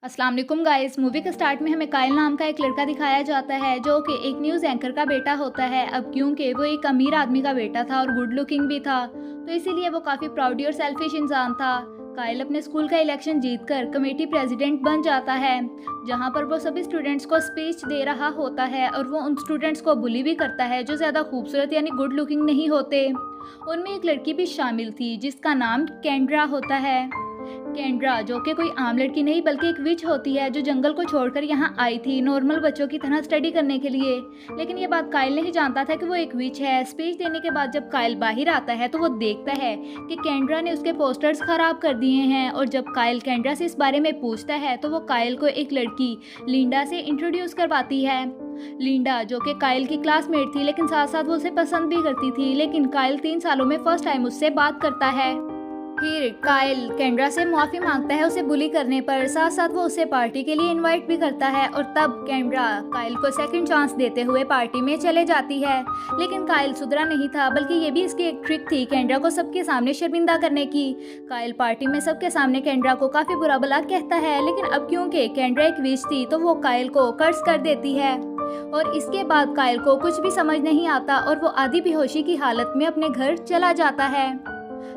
अस्सलाम वालेकुम guys. Movie के स्टार्ट में हमें कायल नाम का एक लड़का दिखाया जाता है जो कि एक न्यूज़ एंकर का बेटा होता है। अब क्योंकि वो एक अमीर आदमी का बेटा था और गुड लुकिंग भी था, तो इसीलिए वो काफ़ी प्राउडी और सेल्फिश इंसान था। कायल अपने स्कूल का इलेक्शन जीतकर कमेटी प्रेसिडेंट बन जाता है, जहां पर वो सभी स्टूडेंट्स को स्पीच दे रहा होता है और वो उन स्टूडेंट्स को बुली भी करता है जो ज़्यादा खूबसूरत यानी गुड लुकिंग नहीं होते। उनमें एक लड़की भी शामिल थी जिसका नाम केंड्रा होता है। केंड्रा जो कि कोई आम लड़की नहीं बल्कि एक विच होती है जो जंगल को छोड़कर यहाँ आई थी नॉर्मल बच्चों की तरह स्टडी करने के लिए। लेकिन ये बात कायल नहीं जानता था कि वो एक विच है। स्पीच देने के बाद जब कायल बाहर आता है तो वो देखता है कि केंड्रा ने उसके पोस्टर्स खराब कर दिए हैं, और जब कायल केंड्रा से इस बारे में पूछता है तो वो कायल को एक लड़की लिंडा से इंट्रोड्यूस करवाती है। लिंडा जो कि कायल की क्लासमेट थी, लेकिन साथ साथ वो उसे पसंद भी करती थी। लेकिन कायल 3 सालों में फर्स्ट टाइम उससे बात करता है। फिर कायल केंड्रा से माफ़ी मांगता है उसे बुली करने पर, साथ साथ वो उसे पार्टी के लिए इनवाइट भी करता है, और तब केंड्रा कायल को सेकंड चांस देते हुए पार्टी में चले जाती है। लेकिन कायल सुधरा नहीं था, बल्कि ये भी इसकी एक ट्रिक थी केंड्रा को सबके सामने शर्मिंदा करने की। कायल पार्टी में सबके सामने केंड्रा को काफ़ी बुरा भला कहता है, लेकिन अब क्योंकि केंड्रा एक विच थी तो वो कायल को कर्ज कर देती है। और इसके बाद कायल को कुछ भी समझ नहीं आता और वो आधी बेहोशी की हालत में अपने घर चला जाता है,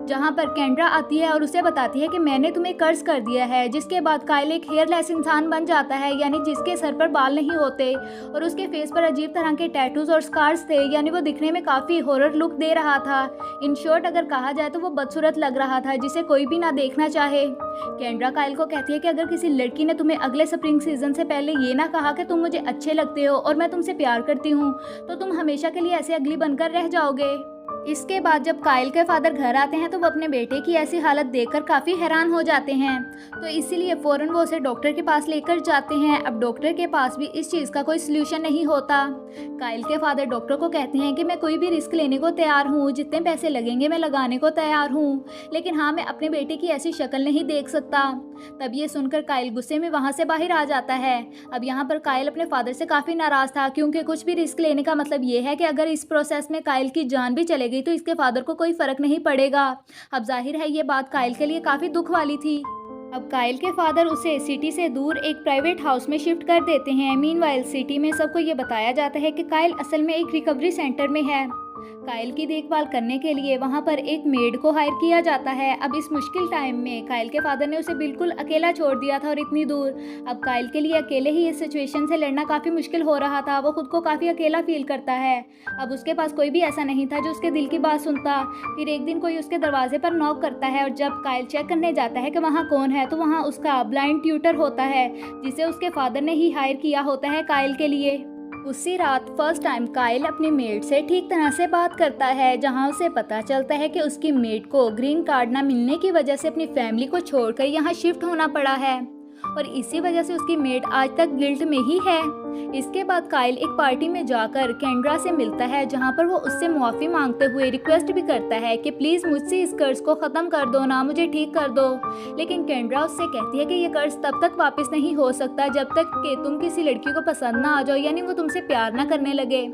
जहां पर केंड्रा आती है और उसे बताती है कि मैंने तुम्हें कर्ज कर दिया है। जिसके बाद कायल एक हेयरलेस इंसान बन जाता है, यानी जिसके सर पर बाल नहीं होते, और उसके फेस पर अजीब तरह के टैटूज और स्कार्स थे, यानी वो दिखने में काफ़ी हॉरर लुक दे रहा था। इन शॉर्ट अगर कहा जाए तो वो बदसूरत लग रहा था जिसे कोई भी ना देखना चाहे। केंड्रा कायल को कहती है कि अगर किसी लड़की ने तुम्हें अगले स्प्रिंग सीजन से पहले ये ना कहा कि तुम मुझे अच्छे लगते हो और मैं तुमसे प्यार करती हूँ, तो तुम हमेशा के लिए ऐसे अगली बनकर रह जाओगे। इसके बाद जब कायल के फादर घर आते हैं तो वो अपने बेटे की ऐसी हालत देखकर काफ़ी हैरान हो जाते हैं, तो इसीलिए फ़ौरन वो उसे डॉक्टर के पास लेकर जाते हैं। अब डॉक्टर के पास भी इस चीज़ का कोई सल्यूशन नहीं होता। कायल के फादर डॉक्टर को कहते हैं कि मैं कोई भी रिस्क लेने को तैयार हूँ, जितने पैसे लगेंगे मैं लगाने को तैयार हूँ, लेकिन हाँ, मैं अपने बेटे की ऐसी शक्ल नहीं देख सकता। तब ये सुनकर कायल गुस्से में वहाँ से बाहर आ जाता है। अब यहाँ पर कायल अपने फादर से काफ़ी नाराज़ था, क्योंकि कुछ भी रिस्क लेने का मतलब ये है कि अगर इस प्रोसेस में कायल की जान भी चले गई तो इसके फादर को कोई फ़र्क नहीं पड़ेगा। अब जाहिर है ये बात कायल के लिए काफ़ी दुख वाली थी। अब कायल के फादर उसे सिटी से दूर एक प्राइवेट हाउस में शिफ्ट कर देते हैं। मीनवाइल सिटी में सबको ये बताया जाता है कि कायल असल में एक रिकवरी सेंटर में है। कायल की देखभाल करने के लिए वहाँ पर एक मेड को हायर किया जाता है। अब इस मुश्किल टाइम में कायल के फादर ने उसे बिल्कुल अकेला छोड़ दिया था, और इतनी दूर। अब कायल के लिए अकेले ही इस सिचुएशन से लड़ना काफ़ी मुश्किल हो रहा था। वो खुद को काफ़ी अकेला फील करता है। अब उसके पास कोई भी ऐसा नहीं था जो उसके दिल की बात सुनता। फिर एक दिन कोई उसके दरवाजे पर नॉक करता है, और जब कायल चेक करने जाता है कि वहाँ कौन है, तो वहाँ उसका ब्लाइंड ट्यूटर होता है जिसे उसके फादर ने ही हायर किया होता है कायल के लिए। उसी रात फर्स्ट टाइम कायल अपनी मेड से ठीक तरह से बात करता है, जहां उसे पता चलता है कि उसकी मेड को ग्रीन कार्ड ना मिलने की वजह से अपनी फैमिली को छोड़कर यहां शिफ्ट होना पड़ा है, और इसी वजह से उसकी मेड आज तक गिल्ट में ही है। इसके बाद कायल एक पार्टी में जाकर केंड्रा से मिलता है, जहां पर वो उससे मुआफ़ी मांगते हुए रिक्वेस्ट भी करता है कि प्लीज़ मुझसे इस कर्ज को ख़त्म कर दो ना, मुझे ठीक कर दो। लेकिन केंड्रा उससे कहती है कि ये कर्ज तब तक वापस नहीं हो सकता जब तक कि तुम किसी लड़की को पसंद ना आ जाओ, यानी वो तुमसे प्यार ना करने लगे।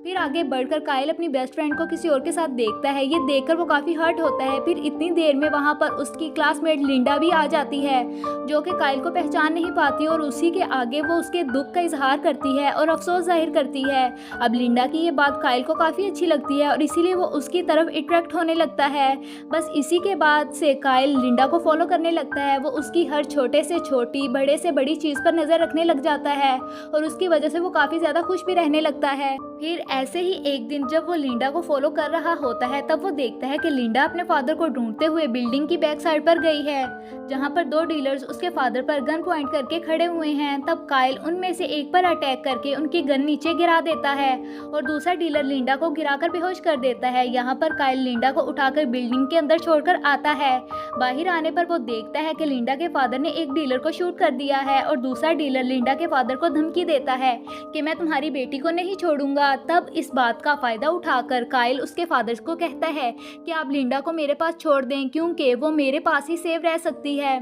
फिर आगे बढ़कर कायल अपनी बेस्ट फ्रेंड को किसी और के साथ देखता है। ये देखकर वो काफ़ी हर्ट होता है। फिर इतनी देर में वहाँ पर उसकी क्लासमेट लिंडा भी आ जाती है, जो कि कायल को पहचान नहीं पाती, और उसी के आगे वो उसके दुख का इजहार करती है और अफसोस जाहिर करती है। अब लिंडा की ये बात कायल को काफ़ी अच्छी लगती है, और इसीलिए वो उसकी तरफ अट्रैक्ट होने लगता है। बस इसी के बाद से कायल लिंडा को फॉलो करने लगता है। वो उसकी हर छोटे से छोटी, बड़े से बड़ी चीज़ पर नज़र रखने लग जाता है, और उसकी वजह से वो काफ़ी ज़्यादा खुश भी रहने लगता है। फिर ऐसे ही एक दिन जब वो लिंडा को फॉलो कर रहा होता है, तब वो देखता है कि लिंडा अपने फादर को ढूंढते हुए बिल्डिंग की बैक साइड पर गई है, जहां पर 2 डीलर्स उसके फादर पर गन पॉइंट करके खड़े हुए हैं। तब कायल उनमें से एक पर अटैक करके उनकी गन नीचे गिरा देता है, और दूसरा डीलर लिंडा को गिराकर बेहोश कर देता है। यहाँ पर कायल लिंडा को उठाकर बिल्डिंग के अंदर छोड़कर आता है। बाहर आने पर वो देखता है कि लिंडा के फादर ने एक डीलर को शूट कर दिया है, और दूसरा डीलर लिंडा के फादर को धमकी देता है कि मैं तुम्हारी बेटी को नहीं छोड़ूंगा। तब इस बात का फ़ायदा उठाकर कायल उसके फादर को कहता है कि आप लिंडा को मेरे पास छोड़ दें, क्योंकि वो मेरे पास ही सेफ रह सकती है।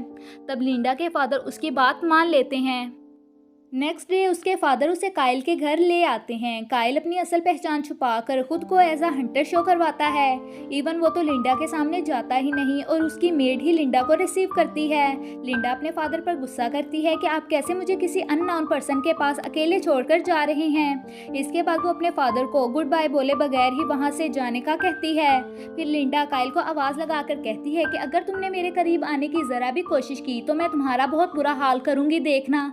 तब लिंडा के फादर उसकी बात मान लेते हैं। नेक्स्ट डे उसके फादर उसे काइल के घर ले आते हैं। काइल अपनी असल पहचान छुपाकर खुद को एज अ हंटर शो करवाता है। इवन वो तो लिंडा के सामने जाता ही नहीं और उसकी मेड ही लिंडा को रिसीव करती है। लिंडा अपने फादर पर गुस्सा करती है कि आप कैसे मुझे किसी अननोन पर्सन के पास अकेले छोड़कर जा रहे हैं। इसके बाद वो अपने फादर को गुड बाय बोले बगैर ही वहाँ से जाने का कहती है। फिर लिंडा काइल को आवाज़ लगाकर कहती है कि अगर तुमने मेरे करीब आने की ज़रा भी कोशिश की तो मैं तुम्हारा बहुत बुरा हाल करूँगी, देखना।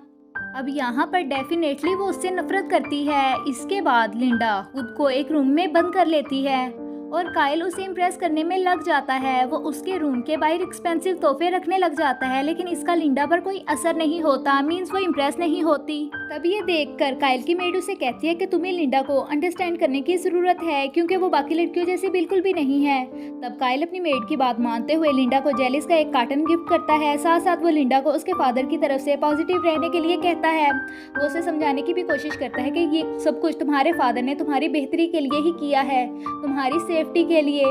अब यहाँ पर डेफिनेटली वो उससे नफरत करती है। इसके बाद लिंडा खुद को एक रूम में बंद कर लेती है और काइल उसे इम्प्रेस करने में लग जाता है। वो उसके रूम के बाहर एक्सपेंसिव तोहफे रखने लग जाता है, लेकिन इसका लिंडा पर कोई असर नहीं होता। मीन्स वो इम्प्रेस नहीं होती। तब ये देखकर काइल की मेड उसे कहती है कि तुम्हें लिंडा को अंडरस्टैंड करने की ज़रूरत है, क्योंकि वो बाकी लड़कियों जैसी बिल्कुल भी नहीं है। तब काइल अपनी मेड की बात मानते हुए लिंडा को जेलिस का एक कार्टन गिफ्ट करता है। साथ साथ वो लिंडा को उसके फादर की तरफ से पॉजिटिव रहने के लिए कहता है। वो उसे समझाने की भी कोशिश करता है कि ये सब कुछ तुम्हारे फादर ने तुम्हारी बेहतरी के लिए ही किया है, तुम्हारी सेफ्टी के लिए।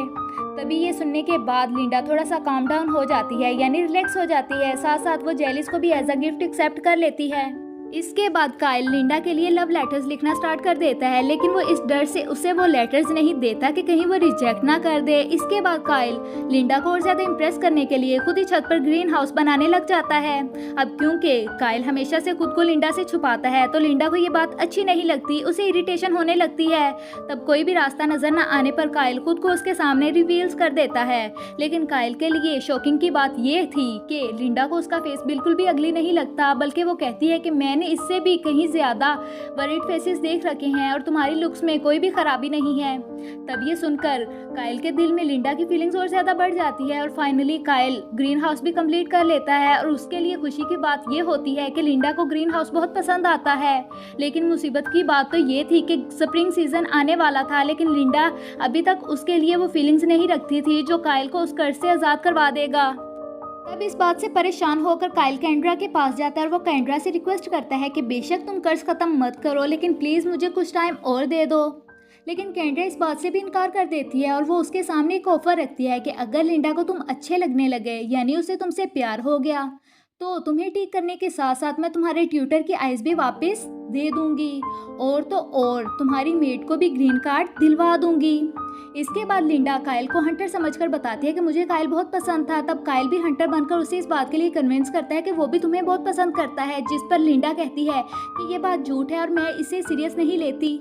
तभी ये सुनने के बाद लिंडा थोड़ा सा काम डाउन हो जाती है, यानी रिलैक्स हो जाती है। साथ साथ वो जेलिस को भी एज अ गिफ्ट एक्सेप्ट कर लेती है। इसके बाद काइल लिंडा के लिए लव लेटर्स लिखना स्टार्ट कर देता है, लेकिन वो इस डर से उसे वो लेटर्स नहीं देता कि कहीं वो रिजेक्ट ना कर दे। इसके बाद काइल लिंडा को और ज़्यादा इम्प्रेस करने के लिए खुद ही छत पर ग्रीन हाउस बनाने लग जाता है। अब क्योंकि काइल हमेशा से खुद को लिंडा से छुपाता है तो लिंडा को ये बात अच्छी नहीं लगती, उसे इरिटेशन होने लगती है। तब कोई भी रास्ता नजर न आने पर काइल खुद को उसके सामने रिवील्स कर देता है। लेकिन काइल के लिए शॉकिंग की बात ये थी कि लिंडा को उसका फेस बिल्कुल भी अगली नहीं लगता, बल्कि वो कहती है कि मैंने इससे भी कहीं ज्यादा वरीड फेसेस देख रखे हैं और तुम्हारी लुक्स में कोई भी खराबी नहीं है। तब ये सुनकर काइल के दिल में लिंडा की फीलिंग्स और ज्यादा बढ़ जाती है और फाइनली काइल ग्रीन हाउस भी कंप्लीट कर लेता है। और उसके लिए खुशी की बात ये होती है कि लिंडा को ग्रीन हाउस बहुत पसंद आता है। लेकिन मुसीबत की बात तो ये थी कि स्प्रिंग सीजन आने वाला था, लेकिन लिंडा अभी तक उसके लिए वो फीलिंग्स नहीं रखती थी जो काइल को उस कर्ज से आज़ाद करवा देगा। तब इस बात से परेशान होकर काइल कैंड्रा के पास जाता है और वो कैंड्रा से रिक्वेस्ट करता है कि बेशक तुम कर्ज खत्म मत करो, लेकिन प्लीज़ मुझे कुछ टाइम और दे दो। लेकिन कैंड्रा इस बात से भी इनकार कर देती है और वो उसके सामने एक ऑफर रखती है कि अगर लिंडा को तुम अच्छे लगने लगे, यानी उसे तुमसे प्यार हो गया, तो तुम्हें ठीक करने के साथ साथ मैं तुम्हारे ट्यूटर की आइज़ भी वापस दे दूंगी, और तो और तुम्हारी मेड को भी ग्रीन कार्ड दिलवा दूंगी। इसके बाद लिंडा काइल को हंटर समझकर बताती है कि मुझे काइल बहुत पसंद था। तब काइल भी हंटर बनकर उसे इस बात के लिए कन्विंस करता है कि वो भी तुम्हें बहुत पसंद करता है, जिस पर लिंडा कहती है कि ये बात झूठ है और मैं इसे सीरियस नहीं लेती।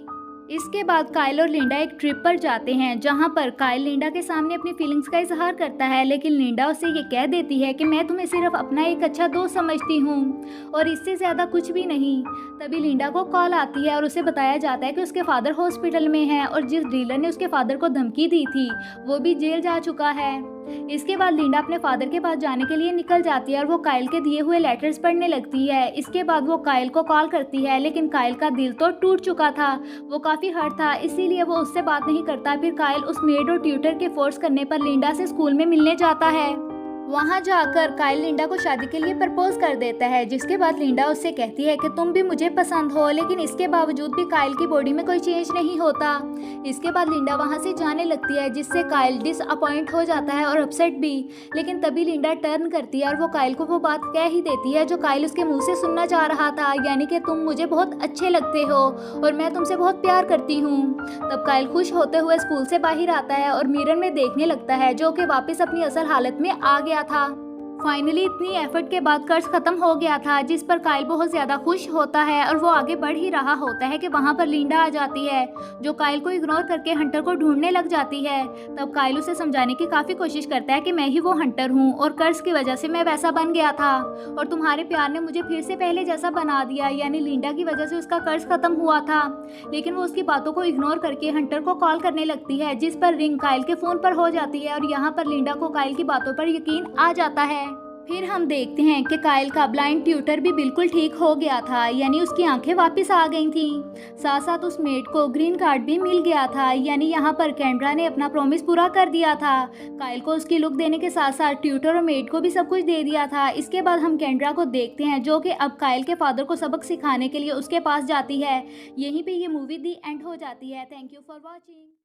इसके बाद काइल और लिंडा एक ट्रिप पर जाते हैं, जहां पर काइल लिंडा के सामने अपनी फीलिंग्स का इजहार करता है, लेकिन लिंडा उसे ये कह देती है कि मैं तुम्हें सिर्फ अपना एक अच्छा दोस्त समझती हूँ और इससे ज़्यादा कुछ भी नहीं। तभी लिंडा को कॉल आती है और उसे बताया जाता है कि उसके फादर हॉस्पिटल में हैं और जिस डीलर ने उसके फादर को धमकी दी थी वो भी जेल जा चुका है। इसके बाद लिंडा अपने फादर के पास जाने के लिए निकल जाती है और वो काइल के दिए हुए लेटर्स पढ़ने लगती है। इसके बाद वो काइल को कॉल करती है, लेकिन काइल का दिल तो टूट चुका था, वो काफ़ी हर्ट था, इसीलिए वो उससे बात नहीं करता। फिर काइल उस मेड और ट्यूटर के फोर्स करने पर लिंडा से स्कूल में मिलने जाता है। वहाँ जाकर काइल लिंडा को शादी के लिए प्रपोज कर देता है, जिसके बाद लिंडा उससे कहती है कि तुम भी मुझे पसंद हो, लेकिन इसके बावजूद भी काइल की बॉडी में कोई चेंज नहीं होता। इसके बाद लिंडा वहाँ से जाने लगती है, जिससे काइल डिसअपॉइंट हो जाता है और अपसेट भी। लेकिन तभी लिंडा टर्न करती है और वो काइल को वो बात कह ही देती है जो काइल उसके मुँह से सुनना चाह रहा था, यानी कि तुम मुझे बहुत अच्छे लगते हो और मैं तुमसे बहुत प्यार करती हूँ। तब काइल खुश होते हुए स्कूल से बाहर आता है और मिरर में देखने लगता है, जो कि वापस अपनी असल हालत में आ गया था। फाइनली इतनी एफर्ट के बाद कर्ज खत्म हो गया था, जिस पर काइल बहुत ज़्यादा खुश होता है और वो आगे बढ़ ही रहा होता है कि वहाँ पर लिंडा आ जाती है, जो काइल को इग्नोर करके हंटर को ढूंढने लग जाती है। तब काइल उसे समझाने की काफ़ी कोशिश करता है कि मैं ही वो हंटर हूँ और कर्ज की वजह से मैं वैसा बन गया था और तुम्हारे प्यार ने मुझे फिर से पहले जैसा बना दिया, यानी लिंडा की वजह से उसका कर्ज खत्म हुआ था। लेकिन वो उसकी बातों को इग्नोर करके हंटर को कॉल करने लगती है, जिस पर रिंग काइल के फ़ोन पर हो जाती है और यहाँ पर लिंडा को काइल की बातों पर यकीन आ जाता है। फिर हम देखते हैं कि काइल का ब्लाइंड ट्यूटर भी बिल्कुल ठीक हो गया था, यानी उसकी आंखें वापस आ गई थीं। साथ साथ उस मेड को ग्रीन कार्ड भी मिल गया था, यानी यहाँ पर कैंड्रा ने अपना प्रॉमिस पूरा कर दिया था। काइल को उसकी लुक देने के साथ साथ ट्यूटर और मेड को भी सब कुछ दे दिया था। इसके बाद हम कैंड्रा को देखते हैं, जो कि अब काइल के फादर को सबक सिखाने के लिए उसके पास जाती है। यहीं पर ये मूवी दी एंड हो जाती है। Thank you for watching.